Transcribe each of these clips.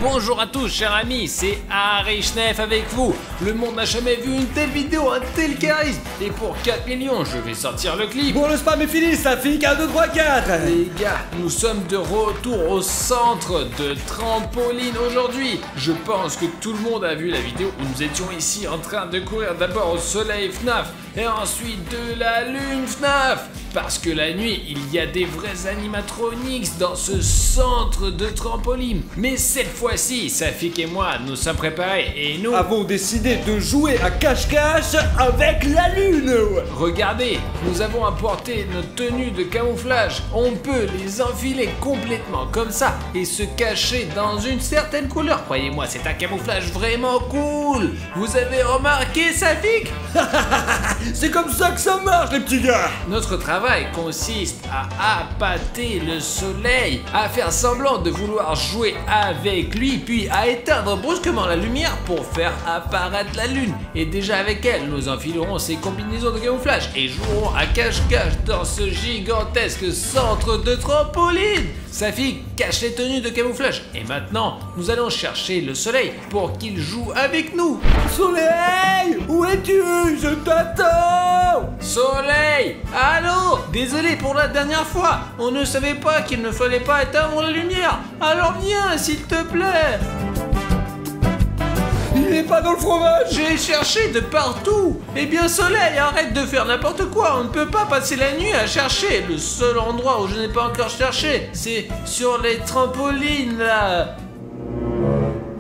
Bonjour à tous chers amis, c'est Harry avec vous. Le monde n'a jamais vu une telle vidéo, un tel charisme. Et pour 4 millions, je vais sortir le clip. Bon, le spam est fini, ça fait 1, 2, 3, 4. Les gars, nous sommes de retour au centre de trampoline aujourd'hui. Je pense que tout le monde a vu la vidéo où nous étions ici en train de courir d'abord au soleil FNAF et ensuite de la lune FNAF. Parce que la nuit, il y a des vrais animatronics dans ce centre de trampoline. Mais cette fois-ci, Safik et moi, nous sommes préparés et nous avons décidé de jouer à cache-cache avec la lune. Regardez, nous avons apporté notre tenue de camouflage. On peut les enfiler complètement comme ça et se cacher dans une certaine couleur. Croyez-moi, c'est un camouflage vraiment cool. Vous avez remarqué, Safik? C'est comme ça que ça marche, les petits gars. Notre travail consiste à appâter le soleil, à faire semblant de vouloir jouer avec lui, puis à éteindre brusquement la lumière pour faire apparaître la lune. Et déjà avec elle, nous enfilerons ces combinaisons de camouflage et jouerons à cache-cache dans ce gigantesque centre de trampoline. Safik, cache les tenues de camouflage. Et maintenant, nous allons chercher le soleil pour qu'il joue avec nous. Soleil, où es-tu? Je t'attends. Soleil, allô? Désolé pour la dernière fois. On ne savait pas qu'il ne fallait pas éteindre la lumière. Alors viens, s'il te plaît. Il n'est pas dans le fromage. J'ai cherché de partout. Eh bien Soleil, arrête de faire n'importe quoi. On ne peut pas passer la nuit à chercher. Le seul endroit où je n'ai pas encore cherché, c'est sur les trampolines là.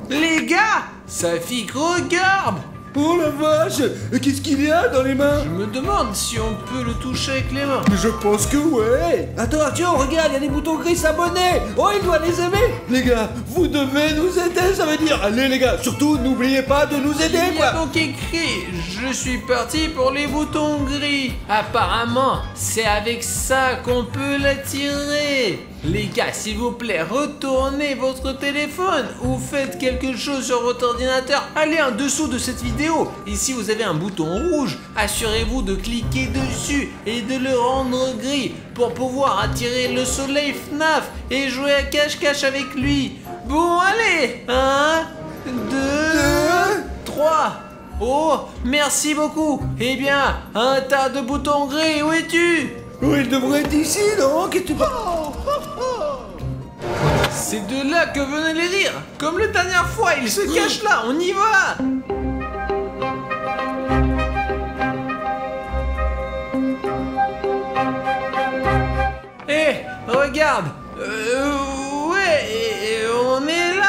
Les gars, Safik, regarde. Oh la vache, qu'est-ce qu'il y a dans les mains? Je me demande si on peut le toucher avec les mains. Je pense que ouais. Attends Arthur, regarde, il y a des boutons gris s'abonner. Oh, il doit les aimer. Les gars, vous devez nous aider, ça veut dire. Allez les gars, surtout n'oubliez pas de nous aider. Il y a donc écrit, je suis parti pour les boutons gris. Apparemment, c'est avec ça qu'on peut l'attirer. Les gars, s'il vous plaît, retournez votre téléphone ou faites quelque chose sur votre ordinateur. Allez en dessous de cette vidéo. Et si vous avez un bouton rouge, assurez-vous de cliquer dessus et de le rendre gris pour pouvoir attirer le soleil FNAF et jouer à cache-cache avec lui. Bon, allez. 1, 2, 3. Oh, merci beaucoup. Eh bien, un tas de boutons gris, où es-tu? Oh, il devrait être ici, non? Qu'est-ce que tu penses? C'est de là que venaient les rires. Comme la dernière fois, il se cache là, on y va. Eh, regarde. Ouais, on est là.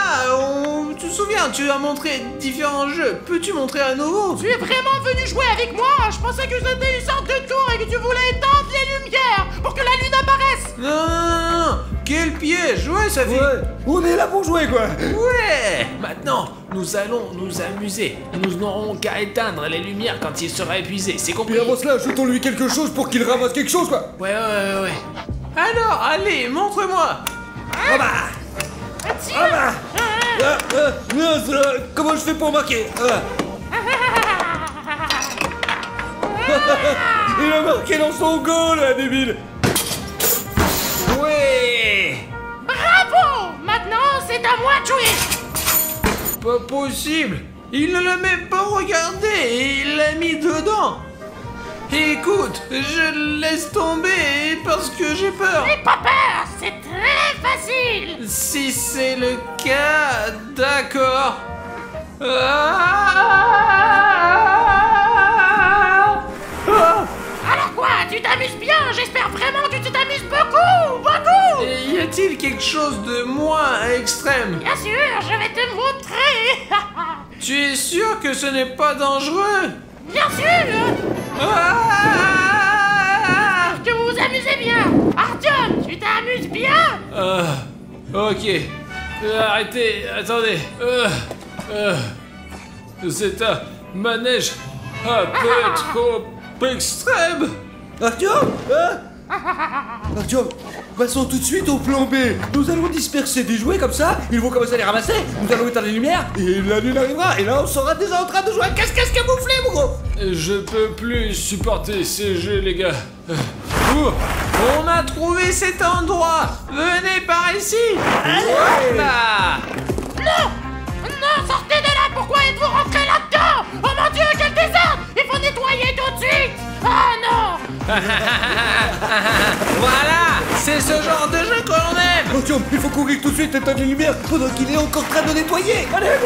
Tu te souviens, tu as montré différents jeux. Peux-tu montrer à nouveau? Tu es vraiment venu jouer avec moi? Je pensais que c'était une sorte de tour et que tu voulais éteindre les lumières pour que la lune apparaisse. Non. Quel piège! Ouais, ça fait... Ouais, on est là pour jouer, quoi! Ouais! Maintenant, nous allons nous amuser. Nous n'aurons qu'à éteindre les lumières quand il sera épuisé, c'est compris? Et avant cela, jetons-lui quelque chose pour qu'il ramasse quelque chose, quoi! Ouais. Alors, allez, montre-moi! Ah bah! Comment je fais pour marquer? Il a marqué dans son goal, là, débile! Ouais! Bravo! Maintenant, c'est à moi de jouer! Pas possible! Il ne l'a même pas regardé et il l'a mis dedans! Écoute, je laisse tomber parce que j'ai peur! N'aie pas peur! C'est très facile! Si c'est le cas, d'accord! Alors quoi? Tu t'amuses bien? J'espère vraiment que tu t'amuses beaucoup! Et y a-t-il quelque chose de moins extrême? Bien sûr, je vais te montrer! Tu es sûr que ce n'est pas dangereux? Bien sûr! Que vous vous amusez bien! Artyom, tu t'amuses bien? Ok. Arrêtez, attendez. C'est un manège un peu trop extrême. Arthur? Arthur, passons tout de suite au plan B. Nous allons disperser des jouets comme ça, ils vont commencer à les ramasser, nous allons éteindre les lumières, et la lune arrivera, et là on sera déjà en train de jouer à cache-cache camouflé, mon gros. Je peux plus supporter ces jeux, les gars. On a trouvé cet endroit. Venez par ici. Voilà. Non! Voilà, c'est ce genre de jeu que l'on aime. Attention, il faut courir tout de suite éteindre les lumières pendant qu'il est encore en train de nettoyer. Allez,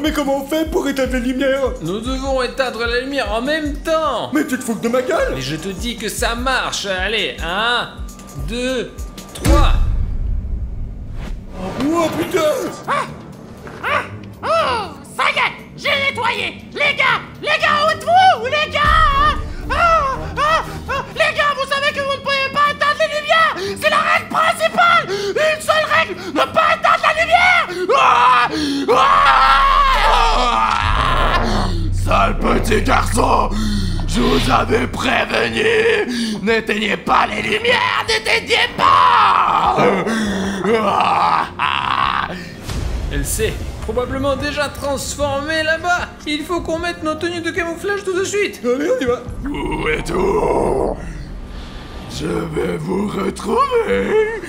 mais comment on fait pour éteindre les lumières? Nous devons éteindre la lumière en même temps. Mais tu te fous de ma gueule? Mais je te dis que ça marche. Allez, 1, 2, 3. Oh putain! Oh, ça y est, j'ai nettoyé. Les gars, où êtes-vous? Les gars, les gars, vous savez que vous ne pouvez pas éteindre les lumières. C'est la règle principale. Une seule règle, ne pas éteindre la lumière. Sale petit garçon, je vous avais prévenu. N'éteignez pas les lumières, n'éteignez pas. Elle s'est probablement déjà transformée là-bas. Il faut qu'on mette nos tenues de camouflage tout de suite. Allez, on y va. Où êtes-vous? Je vais vous retrouver.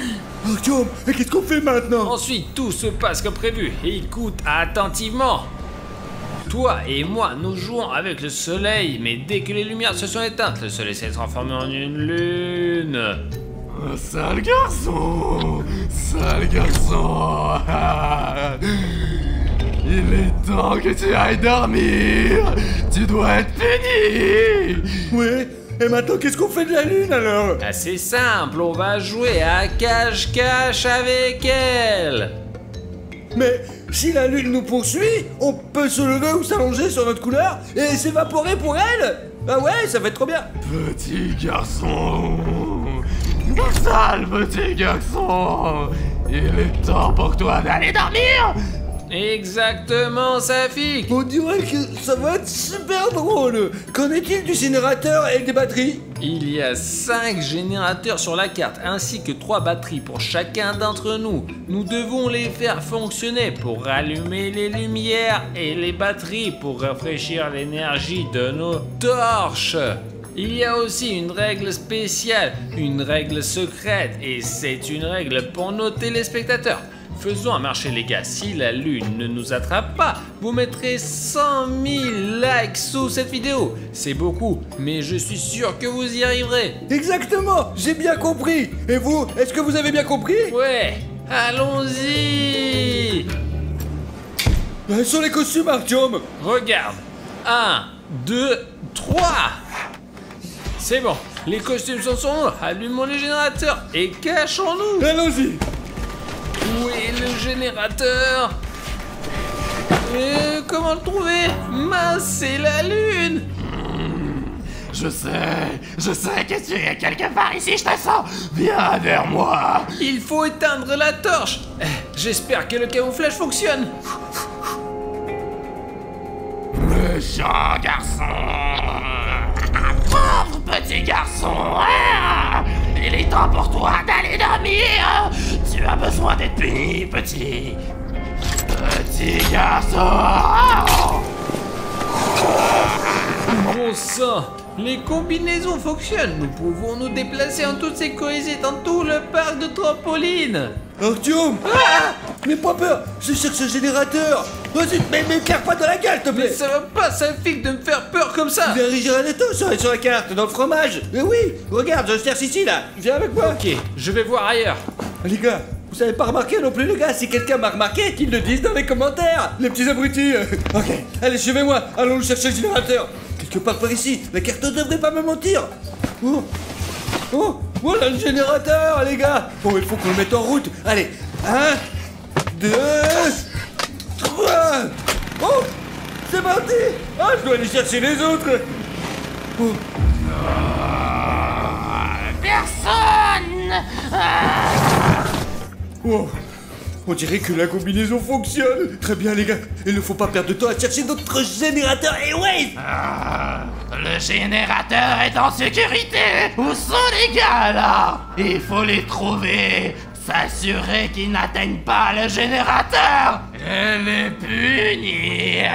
Artyom, mais qu'est-ce qu'on fait maintenant? Ensuite, tout se passe comme prévu. Écoute attentivement. Toi et moi, nous jouons avec le soleil, mais dès que les lumières se sont éteintes, le soleil s'est transformé en une lune. Sale garçon, sale garçon. Il est temps que tu ailles dormir. Tu dois être puni. Ouais, et maintenant qu'est-ce qu'on fait de la lune alors? C'est simple, on va jouer à cache-cache avec elle. Mais si la lune nous poursuit, on peut se lever ou s'allonger sur notre couleur et s'évaporer pour elle. Ah ouais, ça va être trop bien. Petit garçon, sale petit garçon, il est temps pour toi d'aller dormir. Exactement, Safik. On dirait que ça va être super drôle. Qu'en est-il du générateur et des batteries? Il y a 5 générateurs sur la carte, ainsi que 3 batteries pour chacun d'entre nous. Nous devons les faire fonctionner pour rallumer les lumières et les batteries pour rafraîchir l'énergie de nos torches. Il y a aussi une règle spéciale, une règle secrète, et c'est une règle pour nos téléspectateurs. Faisons un marché les gars, si la lune ne nous attrape pas, vous mettrez 100 000 likes sous cette vidéo. C'est beaucoup, mais je suis sûr que vous y arriverez. Exactement, j'ai bien compris. Et vous, est-ce que vous avez bien compris? Ouais, allons-y. Sur les costumes, Artyom. Regarde, 1, 2, 3. C'est bon, les costumes sont sur nous, allumons les générateurs et cachons-nous. Allons-y. Où est le générateur? Comment le trouver? Mince, c'est la lune. Je sais que tu es quelque part ici, je te sens. Viens vers moi. Il faut éteindre la torche. J'espère que le camouflage fonctionne. Méchant garçon. Pauvre petit garçon. Il est temps pour toi d'aller dormir. Tu as besoin d'être puni, petit garçon. Bon sang, les combinaisons fonctionnent. Nous pouvons nous déplacer en toute sécurité dans tout le parc de trampoline. Artyom. Mais pas peur, je cherche le générateur. Vas-y, mais claire pas dans la gueule, s'il te Mais plaît. ça va pas, Safik, de me faire peur comme ça. Il y a un générateur sur la carte, dans le fromage. Mais oui, regarde, je cherche ici, là. Viens avec moi. Ok, je vais voir ailleurs. Les gars, vous avez pas remarqué non plus, les gars? Si quelqu'un m'a remarqué, qu'il le dise dans les commentaires. Les petits abrutis. Ok, allez, suivez-moi. Allons chercher le générateur. Quelque part par ici. La carte ne devrait pas me mentir. Oh, voilà le générateur, les gars. Bon, il faut qu'on le mette en route. Allez, 1, 2, 3. Oh, c'est parti. Ah, je dois aller chercher les autres. Oh. Personne. Oh, on dirait que la combinaison fonctionne. Très bien, les gars. Il ne faut pas perdre de temps à chercher notre générateur. Et ouais. Le générateur est en sécurité. Où sont les gars là? Il faut les trouver. S'assurer qu'ils n'atteignent pas le générateur. Et les punir.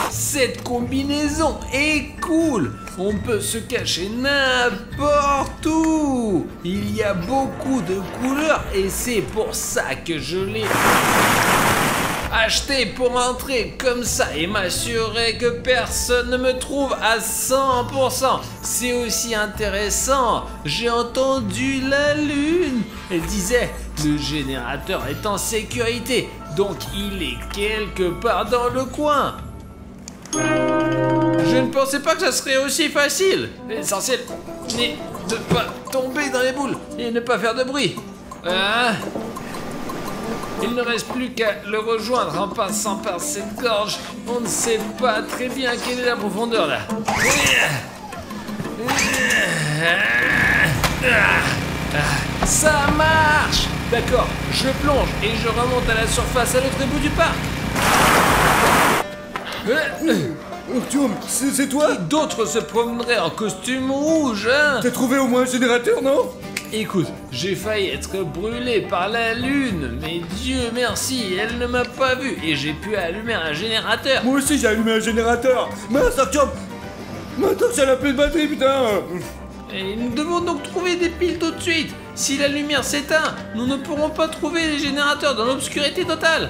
Cette combinaison est cool. On peut se cacher n'importe où. Il y a beaucoup de couleurs et c'est pour ça que je l'ai acheté pour entrer comme ça et m'assurer que personne ne me trouve à 100%. C'est aussi intéressant. J'ai entendu la lune. Elle disait, le générateur est en sécurité, donc il est quelque part dans le coin. Je ne pensais pas que ça serait aussi facile. L'essentiel n'est de pas tomber dans les boules et ne pas faire de bruit. Il ne reste plus qu'à le rejoindre en passant par cette gorge. On ne sait pas très bien quelle est la profondeur là. Ça marche! D'accord, je plonge et je remonte à la surface à l'autre bout du parc. Artyom, c'est toi? D'autres se promèneraient en costume rouge, hein? T'as trouvé au moins un générateur, non? Écoute, j'ai failli être brûlé par la lune, mais Dieu merci, elle ne m'a pas vu et j'ai pu allumer un générateur. Moi aussi j'ai allumé un générateur. Mince, Artyom! Maintenant que j'ai la pleine batterie, putain! Et nous devons donc trouver des piles tout de suite. Si la lumière s'éteint, nous ne pourrons pas trouver les générateurs dans l'obscurité totale.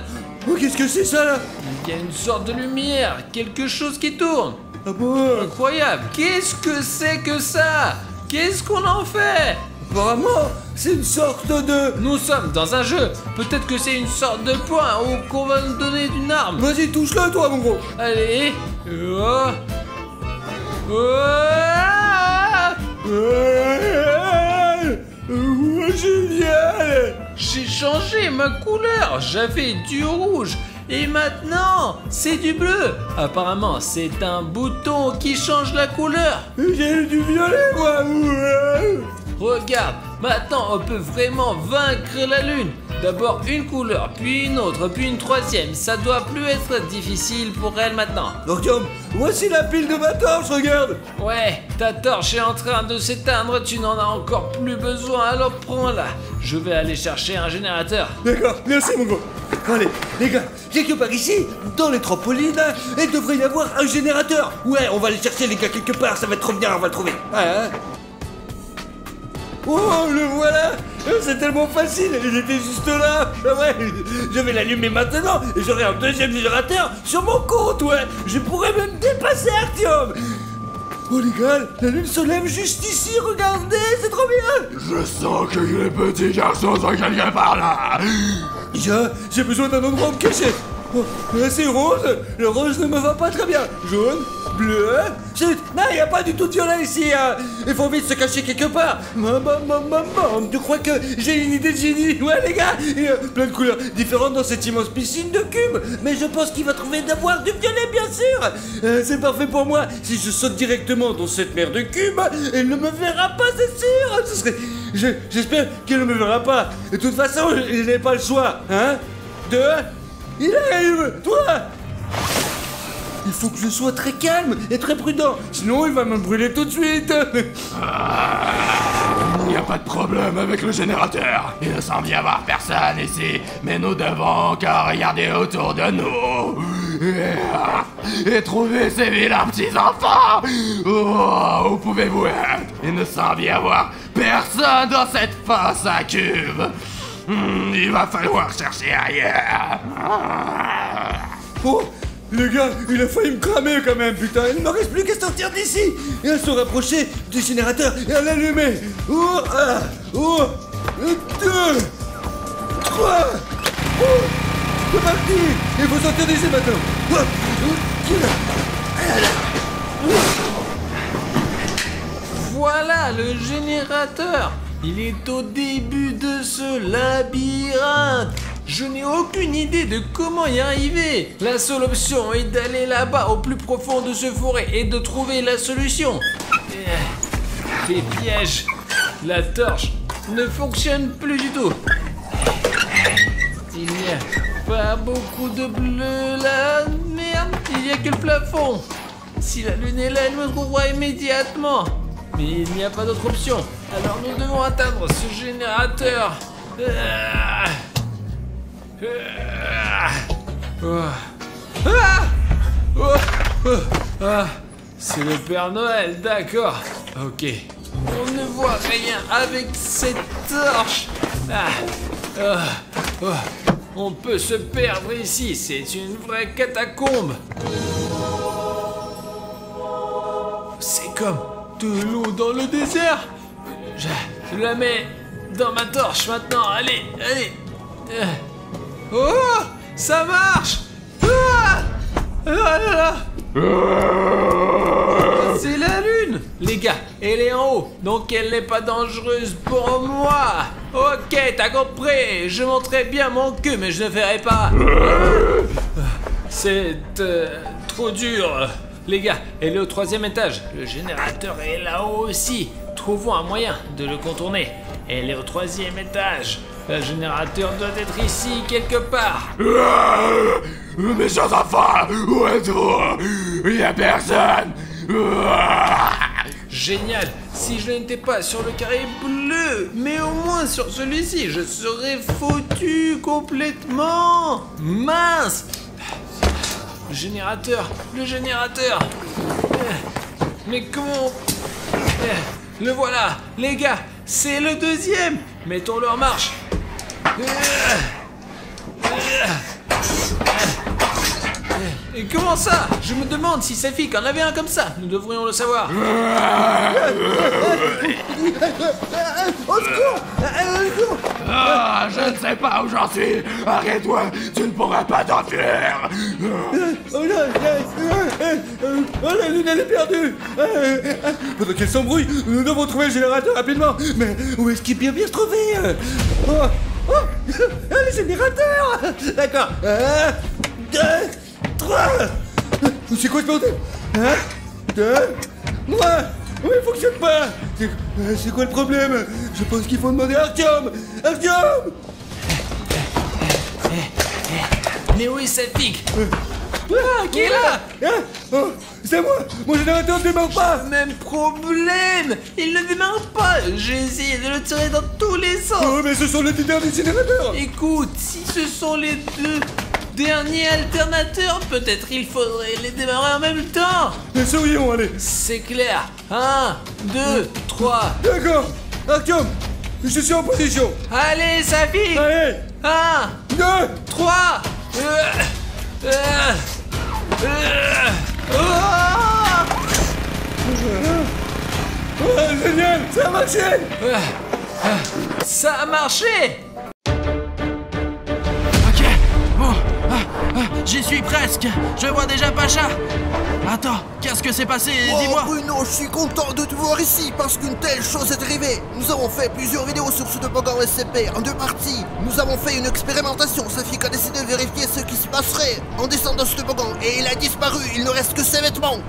Oh, qu'est-ce que c'est ça là? Il y a une sorte de lumière, quelque chose qui tourne. Ah bon? Incroyable. Qu'est-ce que c'est que ça? Qu'est-ce qu'on en fait? Apparemment, c'est une sorte de... Nous sommes dans un jeu. Peut-être que c'est une sorte de point ou qu'on va nous donner une arme. Vas-y, touche-le toi, mon gros. Allez. Oh. Génial! J'ai changé ma couleur. J'avais du rouge. Et maintenant, c'est du bleu. Apparemment, c'est un bouton qui change la couleur. J'ai du violet, moi. Regarde, maintenant on peut vraiment vaincre la lune. D'abord une couleur, puis une autre, puis une troisième. Ça doit plus être difficile pour elle maintenant. Artyom, voici la pile de ma torche, regarde. Ouais, ta torche est en train de s'éteindre, tu n'en as encore plus besoin, alors prends-la. Je vais aller chercher un générateur. D'accord, merci mon gros. Allez, les gars, quelque part ici, dans les trampolines, il devrait y avoir un générateur. Ouais, on va aller chercher les gars quelque part, ça va être trop bien, on va le trouver. Ah, hein. Oh, le voilà! C'est tellement facile, il était juste là! Ah ouais, je vais l'allumer maintenant et j'aurai un deuxième générateur sur mon compte, ouais! Je pourrais même dépasser Artyom! Oh les gars, la lune se lève juste ici, regardez, c'est trop bien! Je sens que les petits garçons sont quelque part là. J'ai besoin d'un endroit où me cacher! Oh, là c'est rose, le rose ne me va pas très bien. Jaune, bleu, chut, non, il n'y a pas du tout de violet ici, hein. Il faut vite se cacher quelque part. Tu crois que j'ai une idée de génie? Ouais les gars, il y a plein de couleurs différentes dans cette immense piscine de cubes. Mais je pense qu'il va trouver d'avoir du violet bien sûr. C'est parfait pour moi. Si je saute directement dans cette mer de cubes, il ne me verra pas, c'est sûr. J'espère qu'il ne me verra pas. De toute façon, je n'ai pas le choix, hein. Il arrive! Toi! Il faut que je sois très calme et très prudent, sinon il va me brûler tout de suite! Il n'y a pas de problème avec le générateur. Il ne semble y avoir personne ici, mais nous devons encore regarder autour de nous et trouver ces vilains petits enfants. Oh, où pouvez-vous être? Il ne semble y avoir personne dans cette fosse à cubes. Il va falloir chercher ailleurs. Oh, les gars, il a failli me cramer quand même, putain. Il ne me reste plus qu'à sortir d'ici et à se rapprocher du générateur et à l'allumer. Oh, 2, 3. Oh, c'est parti. Il faut sortir d'ici maintenant. Voilà le générateur. Il est au début de ce labyrinthe. Je n'ai aucune idée de comment y arriver. La seule option est d'aller là-bas au plus profond de ce forêt et de trouver la solution. Des pièges. La torche ne fonctionne plus du tout. Il n'y a pas beaucoup de bleu là. Merde, il n'y a que le plafond. Si la lune est là, elle me trouvera immédiatement. Mais il n'y a pas d'autre option. Alors nous devons atteindre ce générateur. C'est le Père Noël, d'accord. Ok. On ne voit rien avec cette torche. On peut se perdre ici, c'est une vraie catacombe. C'est comme de l'eau dans le désert. Je la mets dans ma torche maintenant, allez, allez. Oh, ça marche. Ah, là, là, là. C'est la lune. Les gars, elle est en haut, donc elle n'est pas dangereuse pour moi. Ok, t'as compris. Je montrerai bien mon cul, mais je ne ferai pas. C'est trop dur. Les gars, elle est au 3e étage. Le générateur est là-haut aussi. Trouvons un moyen de le contourner. Elle est au 3e étage. Le générateur doit être ici quelque part. Mes enfants, où êtes-vous? Il n'y a personne. Génial. Si je n'étais pas sur le carré bleu, mais au moins sur celui-ci, je serais foutu complètement. Mince. Le générateur. Mais comment... Le voilà. Les gars, c'est le 2e. Mettons-le en marche. Et comment ça? Je me demande si Safik en avait un comme ça. Nous devrions le savoir. Au secours! Ah, je ne sais pas où j'en suis. Arrête-toi, tu ne pourras pas t'enfuir. Oh la lune, elle est perdue. Pendant qu'elle s'embrouille, nous devons trouver le générateur rapidement. Mais où est-ce qu'il peut bien se trouver? Le générateur. D'accord. 1, 2, 3. C'est quoi ce bordel? 1, 2, 3. Mais il fonctionne pas. C'est quoi le problème? Je pense qu'il faut demander à Artyom. Artyom! Mais où est Safik? Qui est là? Oh, c'est moi. Mon générateur ne démarre pas. Même problème. Il ne démarre pas. J'ai essayé de le tirer dans tous les sens. Oh, mais ce sont les deux derniers générateurs. Écoute, si ce sont les deux derniers alternateurs, peut-être il faudrait les démarrer en même temps. Mais sourions, allez. C'est clair. 1, 2, 3. D'accord. Artyom, je suis en position. Allez, Safik. Allez. 1, 2, 3. Oh, génial, ça a marché. Ça a marché. Ok, bon, j'y suis presque. Je vois déjà Pacha. Attends, qu'est-ce que c'est passé? Dis-moi. Bruno, je suis content de te voir ici parce qu'une telle chose est arrivée. Nous avons fait plusieurs vidéos sur ce toboggan SCP en 2 parties. Nous avons fait une expérimentation. Safik a décidé de vérifier ce qui se passerait en descendant ce toboggan et il a disparu. Il ne reste que ses vêtements.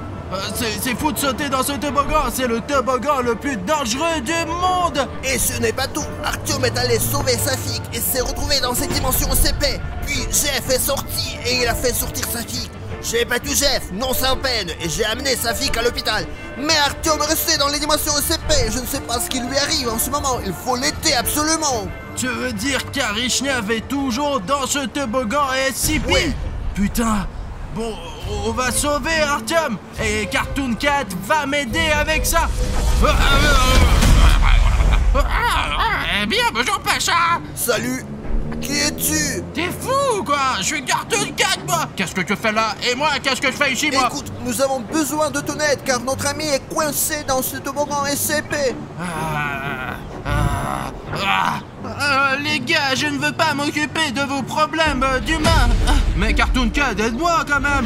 C'est fou de sauter dans ce toboggan. C'est le toboggan le plus dangereux du monde. Et ce n'est pas tout. Artyom est allé sauver Safik et s'est retrouvé dans cette dimension SCP. Puis Jeff est sorti et il a fait sortir Safik. J'ai battu Jeff, non sans peine, et j'ai amené Safik à l'hôpital. Mais Artyom est resté dans les dimensions SCP. Je ne sais pas ce qui lui arrive en ce moment. Il faut l'aider absolument. Tu veux dire qu'Arishnev est toujours dans ce toboggan SCP? Oui. Putain. Bon, on va sauver Artyom. Et Cartoon Cat va m'aider avec ça. Eh bien, bonjour Pacha. Salut. Qui es-tu? T'es fou ou quoi? Je suis Cartoon Cat, moi. Qu'est-ce que tu fais là? Et moi, qu'est-ce que je fais ici, moi? Écoute, nous avons besoin de ton aide car notre ami est coincé dans ce toboggan SCP. Les gars, je ne veux pas m'occuper de vos problèmes d'humains. Mais Cartoon Cat, aide-moi quand même.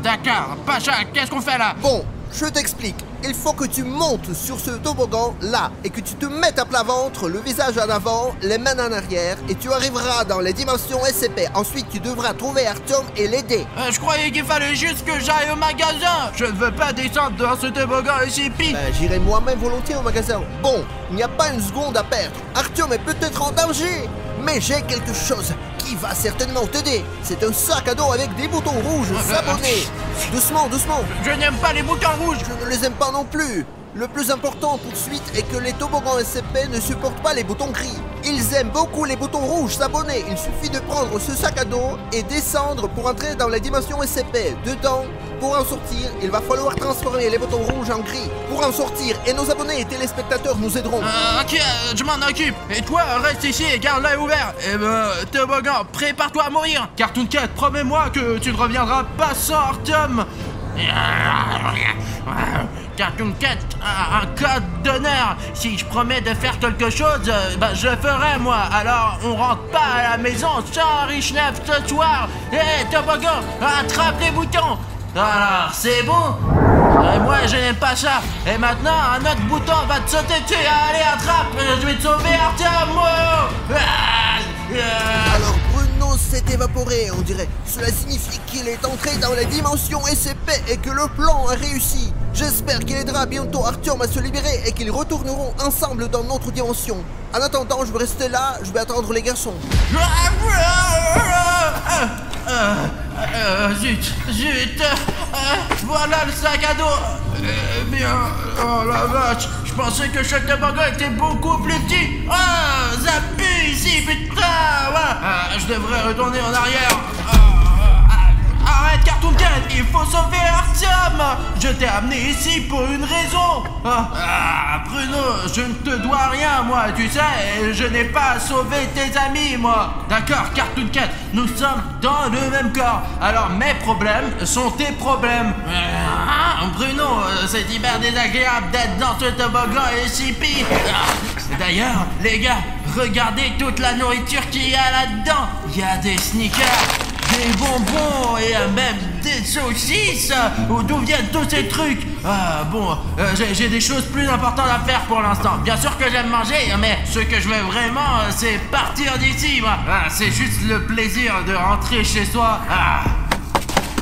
D'accord, Pacha, qu'est-ce qu'on fait là? Bon, je t'explique. Il faut que tu montes sur ce toboggan là et que tu te mettes à plat ventre, le visage en avant, les mains en arrière et tu arriveras dans les dimensions SCP. Ensuite, tu devras trouver Artyom et l'aider. Je croyais qu'il fallait juste que j'aille au magasin. Je ne veux pas descendre dans ce toboggan SCP. J'irai moi-même volontiers au magasin. Bon, il n'y a pas une seconde à perdre. Artyom est peut-être en danger, mais j'ai quelque chose qui va certainement t'aider. C'est un sac à dos avec des boutons rouges sabonnés. Doucement, doucement. Je n'aime pas les boutons rouges. Je ne les aime pas non plus. Le plus important tout de suite est que les toboggans SCP ne supportent pas les boutons gris. Ils aiment beaucoup les boutons rouges sabonnés. Il suffit de prendre ce sac à dos et descendre pour entrer dans la dimension SCP. Dedans, pour en sortir, il va falloir transformer les boutons rouges en gris. Pour en sortir, et nos abonnés et téléspectateurs nous aideront. Ok, je m'en occupe. Et toi, reste ici et garde l'œil ouvert. Et Toboggan, prépare-toi à mourir. Cartoon Cat, promets-moi que tu ne reviendras pas sans Artyom. Cartoon Cat a un code d'honneur. Si je promets de faire quelque chose, je le ferai moi. Alors on rentre pas à la maison sans Richnev ce soir. Hé Toboggan, attrape les boutons. Alors c'est bon. Moi je n'aime pas ça. Et maintenant un autre bouton va te sauter dessus. Allez attrape, je vais te sauver Artyom. Alors Bruno s'est évaporé, on dirait. Cela signifie qu'il est entré dans la dimension SCP et que le plan a réussi. J'espère qu'il aidera bientôt Artyom à se libérer et qu'ils retourneront ensemble dans notre dimension. En attendant, je vais rester là, je vais attendre les garçons. Zut, voilà le sac à dos. Bien, oh la vache, je pensais que chaque Toboggan était beaucoup plus petit. Oh, ça pue ici, putain, ouais. Je devrais retourner en arrière. Arrête Cartoon Cat, il faut sauver Artyom. Je t'ai amené ici pour une raison. Bruno, je ne te dois rien moi, tu sais, je n'ai pas sauvé tes amis moi. D'accord Cartoon Cat, nous sommes dans le même corps, alors mes problèmes sont tes problèmes. Bruno, c'est hyper désagréable d'être dans ce toboggan SCP. D'ailleurs, les gars, regardez toute la nourriture qu'il y a là-dedans. Il y a des sneakers, des bonbons et même des saucisses. D'où viennent tous ces trucs? J'ai des choses plus importantes à faire pour l'instant. Bien sûr que j'aime manger, mais ce que je veux vraiment, c'est partir d'ici, moi. C'est juste le plaisir de rentrer chez soi.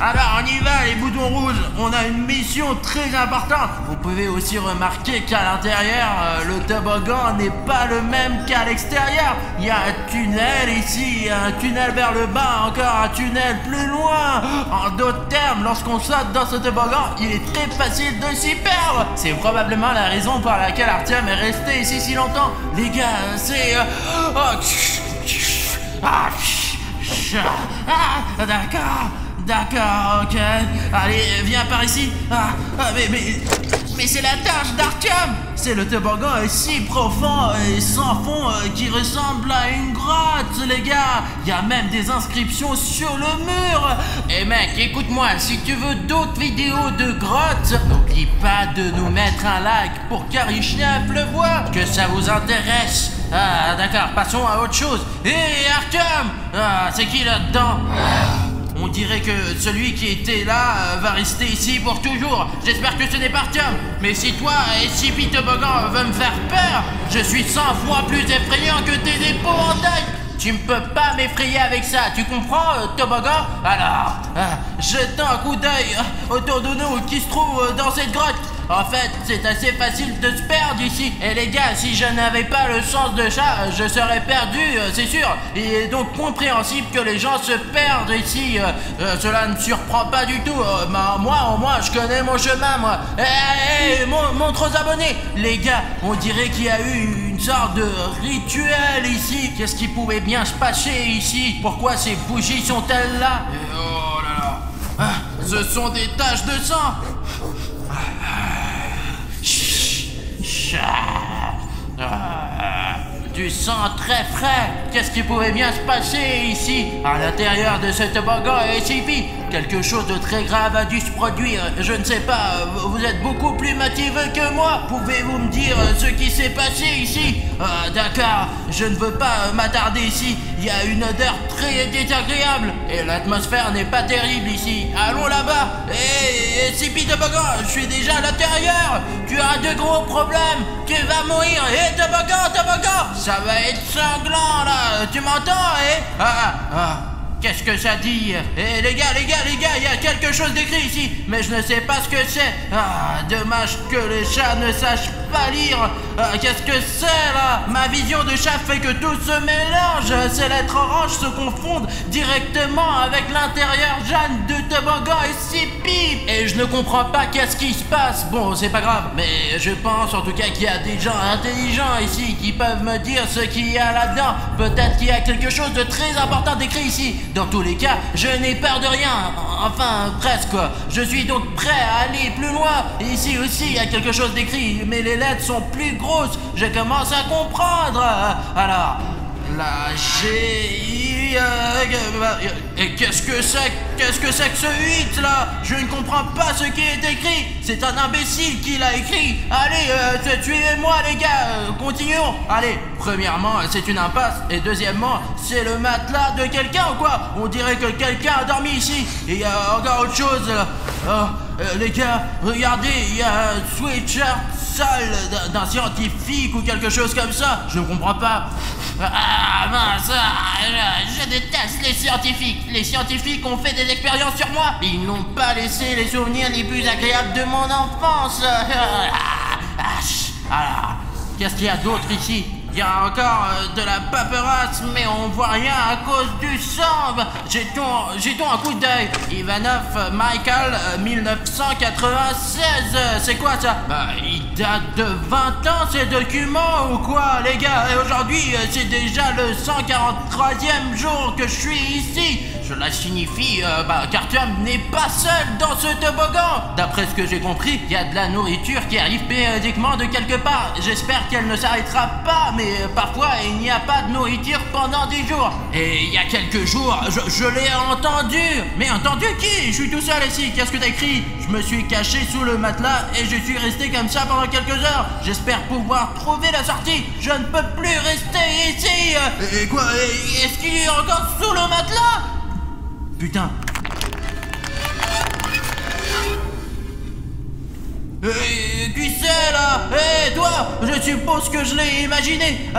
Alors on y va les boutons rouges, on a une mission très importante. Vous pouvez aussi remarquer qu'à l'intérieur, le toboggan n'est pas le même qu'à l'extérieur. Il y a un tunnel ici, un tunnel vers le bas, encore un tunnel plus loin. En d'autres termes, lorsqu'on saute dans ce toboggan, il est très facile de s'y perdre. C'est probablement la raison pour laquelle Artyom est resté ici si longtemps. Les gars, c'est... D'accord, ok. Allez, viens par ici. Mais c'est la tâche d'Artyom. C'est le toboggan est si profond et sans fond qui ressemble à une grotte, les gars. Il y a même des inscriptions sur le mur. Et mec, écoute-moi, si tu veux d'autres vidéos de grottes, n'oublie pas de nous mettre un like pour qu'Arichnev le voie, que ça vous intéresse. D'accord, passons à autre chose. Hé, Artyom, c'est qui là-dedans? On dirait que celui qui était là va rester ici pour toujours. J'espère que ce n'est pas Artyom. Mais si toi, SCP Toboggan, veut me faire peur, je suis 100 fois plus effrayant que tes épouvantails. Tu ne peux pas m'effrayer avec ça, tu comprends, Toboggan? Alors, jetons un coup d'œil autour de nous qui se trouve dans cette grotte. En fait, c'est assez facile de se perdre ici. Et les gars, si je n'avais pas le sens de ça, je serais perdu, c'est sûr. Il est donc compréhensible que les gens se perdent ici. Cela ne surprend pas du tout. Moi, au moins, je connais mon chemin, moi. Montre aux abonnés. Les gars, on dirait qu'il y a eu une sorte de rituel ici. Qu'est-ce qui pouvait bien se passer ici? Pourquoi ces bougies sont-elles là? Oh là là. Ce sont des taches de sang. Du sang très frais. Qu'est-ce qui pouvait bien se passer ici, à l'intérieur de ce toboggan SCP? Quelque chose de très grave a dû se produire. Je ne sais pas, vous êtes beaucoup plus motivé que moi. Pouvez-vous me dire ce qui s'est passé ici? D'accord, je ne veux pas m'attarder ici. Il y a une odeur très désagréable et l'atmosphère n'est pas terrible ici. Allons là-bas. Hé, SCP Toboggan, je suis déjà à l'intérieur. Tu as de gros problèmes. Tu vas mourir. Hé, Toboggan, ça va être sanglant là. Tu m'entends, Qu'est-ce que ça dit? Les gars, il y a quelque chose d'écrit ici, mais je ne sais pas ce que c'est. Dommage que les chats ne sachent pas lire. Qu'est-ce que c'est là? Ma vision de chat fait que tout se mélange. Ces lettres oranges se confondent directement avec l'intérieur jaune de toboggan et six pipes. Et je ne comprends pas qu'est-ce qui se passe. Bon, c'est pas grave, mais je pense en tout cas qu'il y a des gens intelligents ici qui peuvent me dire ce qu'il y a là-dedans. Peut-être qu'il y a quelque chose de très important décrit ici. Dans tous les cas, je n'ai peur de rien. Enfin, presque quoi. Je suis donc prêt à aller plus loin. Ici aussi, il y a quelque chose d'écrit, mais les lettres sont plus grosses. Je commence à comprendre. Alors, la G-I... Qu'est-ce que c'est que ce 8 là? Je ne comprends pas ce qui est écrit. C'est un imbécile qui l'a écrit. Allez, suivez-moi les gars, continuons. Allez, premièrement, c'est une impasse. Et deuxièmement, c'est le matelas de quelqu'un ou quoi? On dirait que quelqu'un a dormi ici. Et il y a encore autre chose là. Les gars, regardez, il y a un sweatshirt sale d'un scientifique ou quelque chose comme ça. Je ne comprends pas. Ah mince, je déteste les scientifiques. Les scientifiques ont fait des expériences sur moi. Ils n'ont pas laissé les souvenirs les plus agréables de mon enfance. Alors, qu'est-ce qu'il y a d'autre ici? Il y a encore de la paperasse, mais on voit rien à cause du sang. Jetons un coup d'œil. Ivanov Michael 1996. C'est quoi ça? Il date de 20 ans ces documents ou quoi les gars? Et aujourd'hui c'est déjà le 143e jour que je suis ici. Cela signifie qu'Artyom n'est pas seul dans ce toboggan. D'après ce que j'ai compris, il y a de la nourriture qui arrive périodiquement de quelque part. J'espère qu'elle ne s'arrêtera pas, mais parfois il n'y a pas de nourriture pendant des jours. Et il y a quelques jours, je l'ai entendu. Mais entendu qui? Je suis tout seul ici, qu'est-ce que t'as écrit? Je me suis caché sous le matelas et je suis resté comme ça pendant quelques heures. J'espère pouvoir trouver la sortie. Je ne peux plus rester ici. Et quoi? Est-ce qu'il est encore sous le matelas? Putain. Qui c'est là? Toi, je suppose que je l'ai imaginé.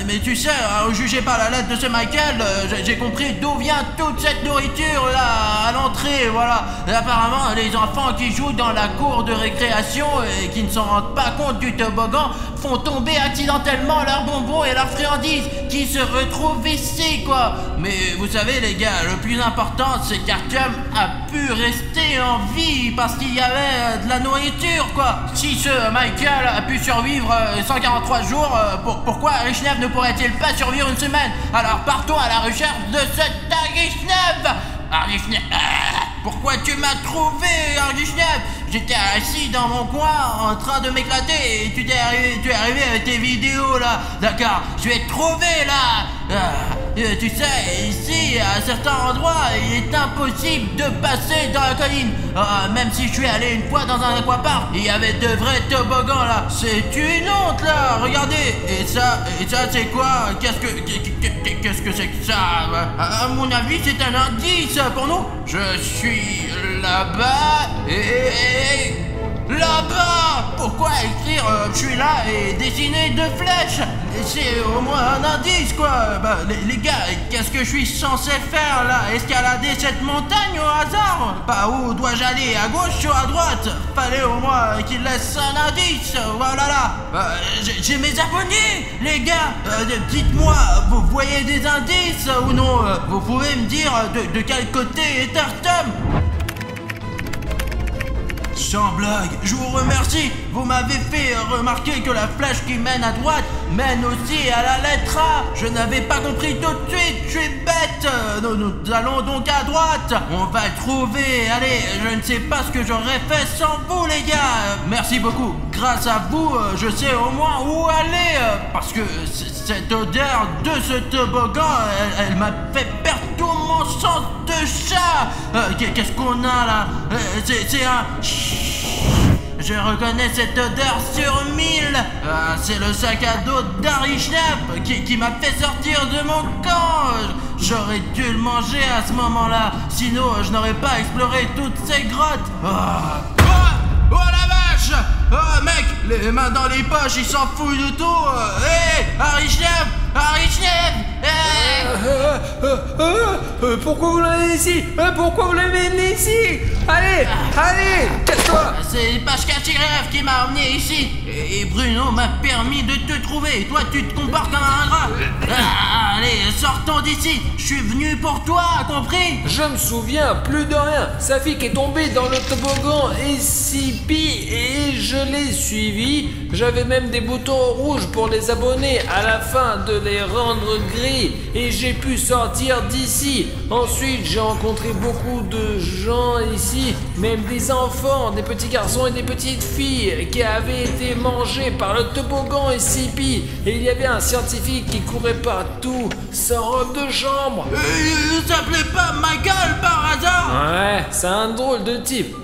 Mais tu sais, jugé par la lettre de ce Michael, j'ai compris d'où vient toute cette nourriture là à l'entrée, voilà. Et apparemment, les enfants qui jouent dans la cour de récréation et qui ne s'en rendent pas compte du toboggan font tomber accidentellement leurs bonbons et leurs friandises qui se retrouvent ici, quoi. Mais vous savez les gars, le plus important c'est qu'Artyom a pu rester en vie parce qu'il y avait de la nourriture, quoi. Si ce Michael a pu survivre 143 jours, pourquoi Aryshnev ne pourrait-il pas survivre une semaine? Alors partons à la recherche de cet Aryshnev. Aryshnev, pourquoi tu m'as trouvé, Aryshnev? J'étais assis dans mon coin en train de m'éclater et tu es arrivé avec tes vidéos là. D'accord, je vais te trouver là. Tu sais, ici, à certains endroits, il est impossible de passer dans la colline. Même si je suis allé une fois dans un aquapark, il y avait de vrais toboggans là. C'est une honte là, regardez. Et ça c'est quoi? Qu'est-ce que c'est que ça? À mon avis, c'est un indice pour nous. Je suis là-bas et... là-bas! Pourquoi écrire je suis là et dessiner deux flèches? C'est au moins un indice quoi. Les gars, qu'est-ce que je suis censé faire là? Escalader cette montagne au hasard? Par où dois-je aller? À gauche ou à droite? Fallait au moins qu'il laisse un indice. Voilà là. J'ai mes abonnés les gars. Dites-moi, vous voyez des indices ou non? Vous pouvez me dire de quel côté est Artyom? Sans blague, je vous remercie. Vous m'avez fait remarquer que la flèche qui mène à droite mène aussi à la lettre A. Je n'avais pas compris tout de suite, je suis bête. Nous allons donc à droite. On va le trouver. Allez, je ne sais pas ce que j'aurais fait sans vous les gars. Merci beaucoup. Grâce à vous, je sais au moins où aller. Parce que cette odeur de ce toboggan, elle m'a fait perdre tout mon sens de chat. Qu'est-ce qu'on a là? C'est un... Je reconnais cette odeur sur 1000. C'est le sac à dos d'Aryshnev qui m'a fait sortir de mon camp. J'aurais dû le manger à ce moment-là. Sinon, je n'aurais pas exploré toutes ces grottes. Oh la vache! Oh mec, les mains dans les poches, il s'en fout de tout. Hé, Aryshnev! Aryshnev! Pourquoi vous l'avez ici? Pourquoi vous l'avez amené ici? Allez, allez, casse-toi! C'est Pashka-Chiref qui m'a emmené ici. Et Bruno m'a permis de te trouver. Toi, tu te comportes comme un ingrat. Allez, sortons d'ici. Je suis venu pour toi, compris? Je me souviens plus de rien. Safik est tombé dans le toboggan SCP et je l'ai suivi. J'avais même des boutons rouges pour les abonnés à la fin de les rendre gris et j'ai pu sortir d'ici. Ensuite, j'ai rencontré beaucoup de gens ici, même des enfants, des petits garçons et des petites filles qui avaient été mangés par le toboggan SCP. Et il y avait un scientifique qui courait partout sans robe de chambre. Il s'appelait pas Michael par hasard? Ouais, c'est un drôle de type.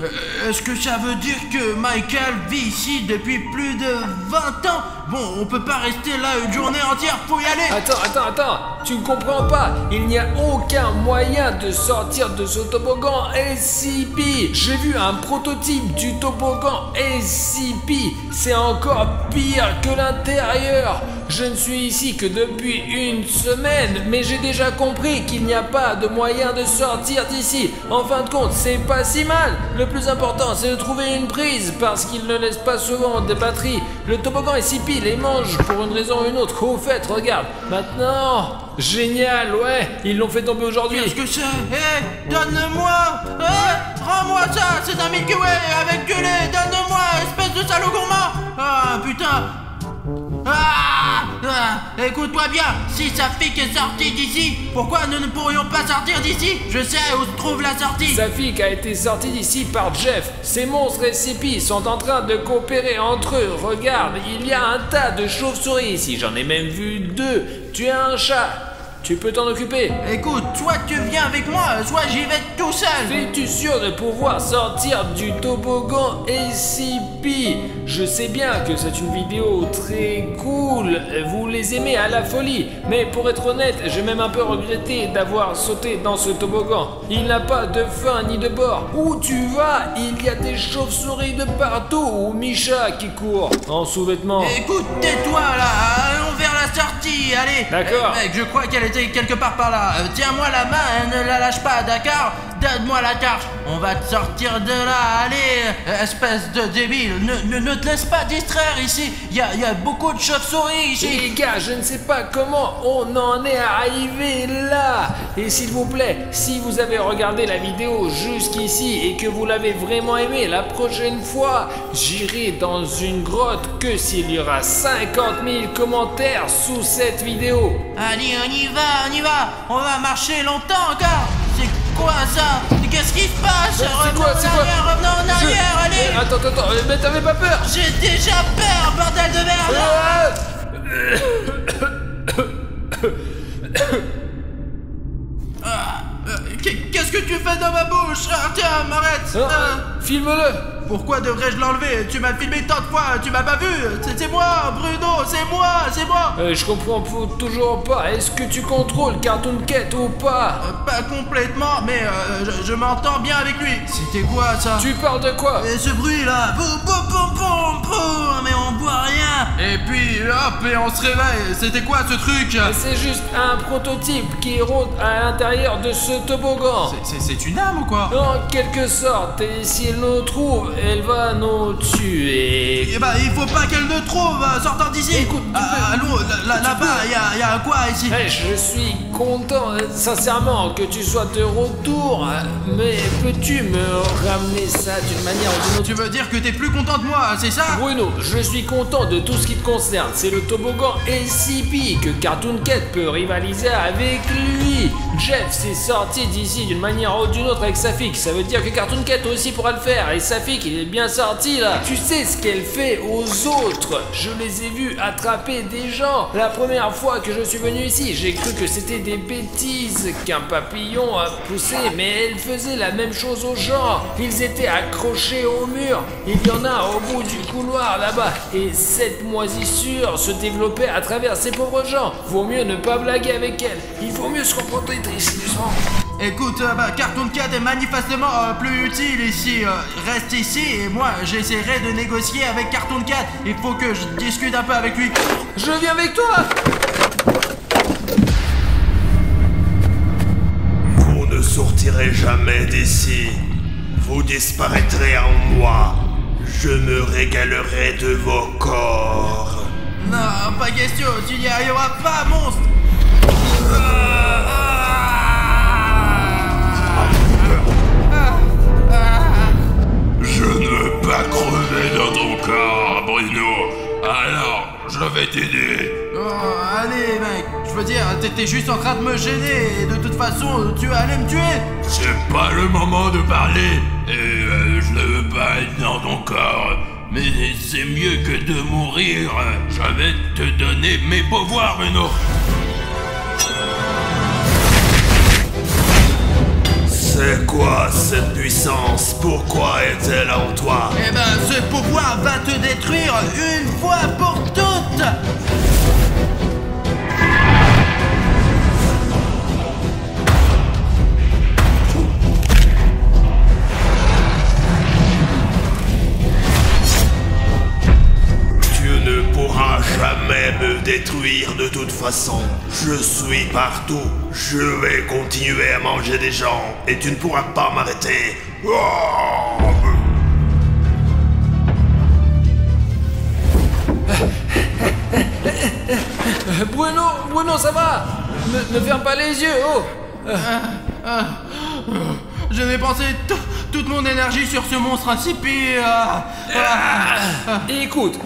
Est-ce que ça veut dire que Michael vit ici depuis plus de 20 ans? Bon, on peut pas rester là une journée entière, faut y aller. Attends, tu ne comprends pas. Il n'y a aucun moyen de sortir de ce toboggan SCP. J'ai vu un prototype du toboggan SCP. C'est encore pire que l'intérieur. Je ne suis ici que depuis une semaine, mais j'ai déjà compris qu'il n'y a pas de moyen de sortir d'ici. En fin de compte, c'est pas si mal. Le plus important, c'est de trouver une prise, parce qu'il ne laisse pas souvent de batterie. Le toboggan SCP les mange pour une raison ou une autre. Au fait, regarde, maintenant... Génial, ouais, ils l'ont fait tomber aujourd'hui. Qu'est-ce que c'est? Hé, donne-moi! Rends-moi ça! C'est un Milky Way avec du lait! Donne-moi, espèce de salaud gourmand! Ah, putain! Écoute-toi bien, si Safik est sorti d'ici, pourquoi nous ne pourrions pas sortir d'ici? Je sais où se trouve la sortie. Safik a été sorti d'ici par Jeff. Ces monstres SCP sont en train de coopérer entre eux. Regarde, il y a un tas de chauves-souris ici, j'en ai même vu 2. Tu as un chat. Tu peux t'en occuper. Écoute, soit tu viens avec moi, soit j'y vais tout seul. Es-tu sûr de pouvoir sortir du toboggan SCP? Je sais bien que c'est une vidéo très cool, vous les aimez à la folie, mais pour être honnête, j'ai même un peu regretté d'avoir sauté dans ce toboggan. Il n'a pas de fin ni de bord. Où tu vas? Il y a des chauves-souris de partout, ou Misha qui court en sous-vêtements. Écoute, tais-toi là, allons vers la sortie, allez. D'accord. Mec, je crois qu'elle était quelque part par là. Tiens-moi la main, ne la lâche pas, d'accord? Donne-moi la carte, on va te sortir de là, allez, espèce de débile, ne te laisse pas distraire ici, il y a beaucoup de chauves-souris ici. Les gars, je ne sais pas comment on en est arrivé là. Et s'il vous plaît, si vous avez regardé la vidéo jusqu'ici et que vous l'avez vraiment aimé, la prochaine fois, j'irai dans une grotte que s'il y aura 50 000 commentaires sous cette vidéo. Allez, on y va, on va marcher longtemps encore. C'est quoi ça? Qu'est-ce qui se passe? Revenons en arrière, allez. Attends, mais t'avais pas peur? J'ai déjà peur, bordel de merde. Qu'est-ce que tu fais dans ma bouche? Tiens, arrête. Filme-le. Pourquoi devrais-je l'enlever? Tu m'as filmé tant de fois, tu m'as pas vu. C'est moi, Bruno, c'est moi. Je comprends toujours pas. Est-ce que tu contrôles Cartoon Cat ou pas? Pas complètement, mais je m'entends bien avec lui. C'était quoi ça? Tu parles de quoi? Et ce bruit là, mais on voit rien. Et puis hop, et on se réveille. C'était quoi ce truc? C'est juste un prototype qui rôde à l'intérieur de ce toboggan. C'est une âme ou quoi? En quelque sorte, et si elle nous trouve, elle va nous tuer. Eh bah, il faut pas qu'elle nous trouve, sortant d'ici. Écoute, allô, là-bas, il y a quoi ici? Je suis content, sincèrement, que tu sois de retour, mais peux-tu me ramener ça d'une manière ou d'une autre? Tu veux dire que t'es plus content de moi, c'est ça? Bruno, je suis content de tout ce qui te concerne. C'est le toboggan SCP que Cartoon Cat peut rivaliser avec lui. Jeff s'est sorti d'ici d'une manière ou d'une autre avec Safik. Ça veut dire que Cartoon Cat aussi pourra le faire. Et Safik, il est bien sorti là. Tu sais ce qu'elle fait aux autres? Je les ai vus attraper des gens. La première fois que je suis venu ici, j'ai cru que c'était des bêtises qu'un papillon a poussé, mais elle faisait la même chose aux gens. Ils étaient accrochés au mur. Il y en a au bout du couloir là-bas. Et cette moisissure se développait à travers ces pauvres gens. Vaut mieux ne pas blaguer avec elle. Il vaut mieux se comporter doucement. Écoute, Cartoon Cat est manifestement plus utile ici. Reste ici et moi j'essaierai de négocier avec Cartoon Cat. Il faut que je discute un peu avec lui. Je viens avec toi. ne sortirez jamais d'ici. Vous disparaîtrez en moi. Je me régalerai de vos corps. Non, pas question, tu n'y arriveras pas, monstre. Je ne veux pas crever dans ton corps, Bruno. Alors, je vais t'aider. Oh, allez, mec, je veux dire, t'étais juste en train de me gêner et de toute façon, tu allais me tuer. C'est pas le moment de parler. Et je ne veux pas être dans ton corps. Mais c'est mieux que de mourir. Je vais te donner mes pouvoirs, Bruno. C'est quoi cette puissance? Pourquoi est-elle en toi? Eh ben, ce pouvoir va te détruire une fois pour toutes. Jamais me détruire de toute façon. Je suis partout. Je vais continuer à manger des gens et tu ne pourras pas m'arrêter. Oh! Bruno, ça va? Ne ferme pas les yeux, oh! Je vais penser toute mon énergie sur ce monstre insipide. Écoute,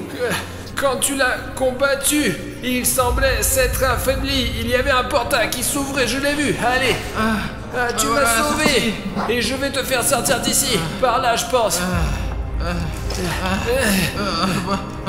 quand tu l'as combattu, il semblait s'être affaibli. Il y avait un portail qui s'ouvrait, je l'ai vu. Allez, tu m'as sauvé. Et je vais te faire sortir d'ici. Par là, je pense.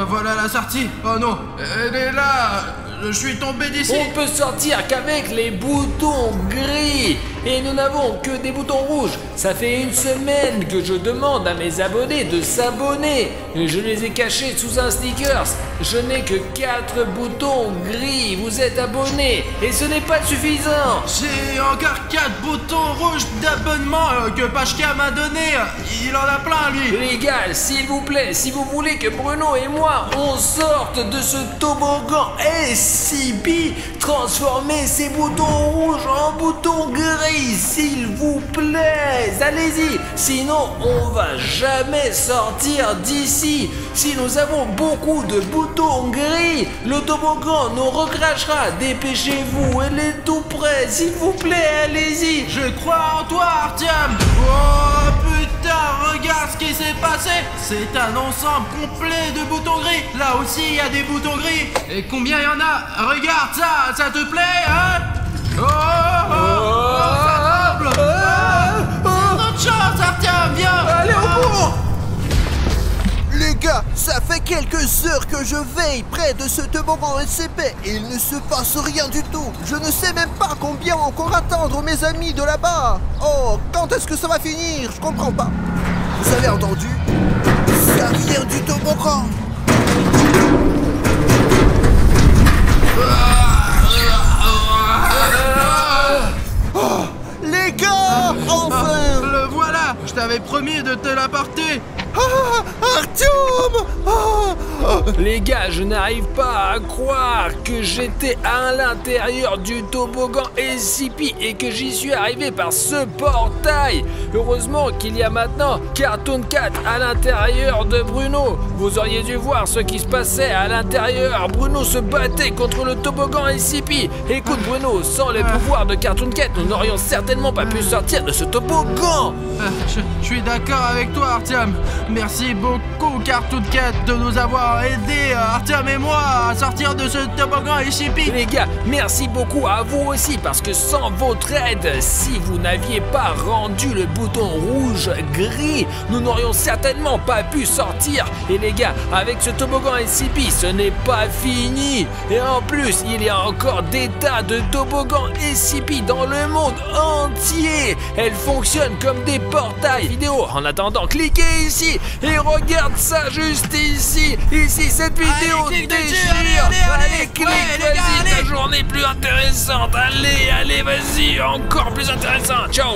Voilà la sortie. Oh non, elle est là. Je suis tombé d'ici. On peut sortir qu'avec les boutons gris. Et nous n'avons que des boutons rouges. Ça fait une semaine que je demande à mes abonnés de s'abonner. Et je les ai cachés sous un stickers. Je n'ai que 4 boutons gris. Vous êtes abonnés. Et ce n'est pas suffisant. J'ai encore 4 boutons rouges d'abonnement que Pachka m'a donné. Il en a plein, lui. Les gars, s'il vous plaît, si vous voulez que Bruno et moi, on sorte de ce toboggan SCP, transformez ces boutons rouges en boutons gris. S'il vous plaît, allez-y, sinon on va jamais sortir d'ici. Si nous avons beaucoup de boutons gris, le toboggan nous recrachera. Dépêchez-vous, elle est tout près, s'il vous plaît, allez-y. Je crois en toi, Artyom. Oh putain, regarde ce qui s'est passé. C'est un ensemble complet de boutons gris. Là aussi, il y a des boutons gris. Et combien il y en a? Regarde ça te plaît, hein? Notre chance, Artyom, viens. Allez, au bout. Les gars, ça fait quelques heures que je veille près de ce toboggan SCP et il ne se passe rien du tout. Je ne sais même pas combien encore attendre mes amis de là-bas. Oh, quand est-ce que ça va finir? Je comprends pas. Vous avez entendu? Ça vient du toboggan. Oh, les gars, enfin! Le voilà. Je t'avais promis de te l'apporter. Artyom! Les gars, je n'arrive pas à croire que j'étais à l'intérieur du toboggan SCP et que j'y suis arrivé par ce portail. Heureusement qu'il y a maintenant Cartoon Cat à l'intérieur de Bruno. Vous auriez dû voir ce qui se passait à l'intérieur. Bruno se battait contre le toboggan SCP. Écoute Bruno, sans les pouvoirs de Cartoon Cat, nous n'aurions certainement pas pu sortir de ce toboggan. Je suis d'accord avec toi, Artyom. Merci beaucoup, Cartoon Cat, de nous avoir aidé, Artyom et moi, à sortir de ce toboggan SCP. Les gars, merci beaucoup à vous aussi, parce que sans votre aide, si vous n'aviez pas rendu le bouton rouge-gris, nous n'aurions certainement pas pu sortir. Et les gars, avec ce toboggan SCP, ce n'est pas fini. Et en plus, il y a encore des tas de toboggans SCP dans le monde entier. Elles fonctionnent comme des portails vidéo. En attendant, cliquez ici et regarde ça juste ici. Ici, cette vidéo déchire. Allez, clique, vas-y, ta journée plus intéressante. Allez, vas-y, encore plus intéressant. Ciao.